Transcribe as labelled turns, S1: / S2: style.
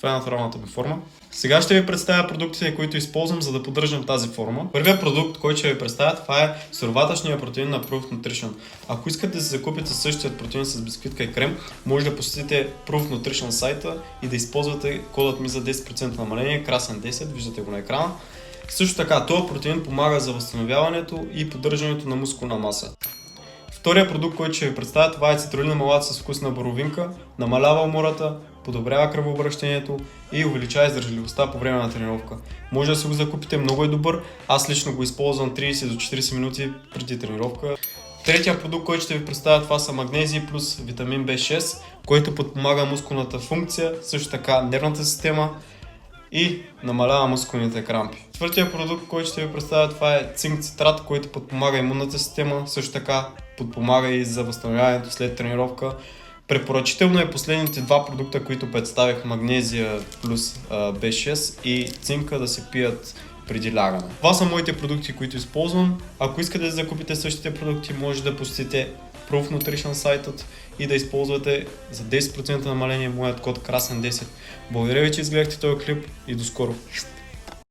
S1: Това е натуралната ми форма. Сега ще ви представя продуктите, които използвам, за да поддържам тази форма. Първият продукт, който ще ви представя, това е суроватъчният протеин на Proof Nutrition. Ако искате да си закупите същият протеин с бисквитка и крем, може да посетите Proof Nutrition сайта и да използвате кодът ми за 10% намаление, красен 10, виждате го на екрана. Също така, този протеин помага за възстановяването и поддържането на мускулна маса. Втория продукт, който ще ви представя, това е цитрулина малат с вкус на боровинка, намалява умората, подобрява кръвообращението и увеличава издържливостта по време на тренировка. Може да си го закупите, много е добър. Аз лично го използвам 30 до 40 минути преди тренировка. Третия продукт, който ще ви представя, това са магнезий плюс витамин B6, който подпомага мускулната функция, също така нервната система и намалява мускулните крампи. Четвъртия продукт, който ще ви представя, това е цинк цитрат, който подпомага имунната система, също така подпомага и за възстановяването след тренировка. Препоръчително е последните два продукта, които представих, магнезия плюс B6 и цинка, да се пият преди лягане. Това са моите продукти, които използвам. Ако искате да закупите същите продукти, може да посетите Proof Nutrition сайтът и да използвате за 10% намаление моят код красен 10. Благодаря ви, че изгледахте този клип и до скоро!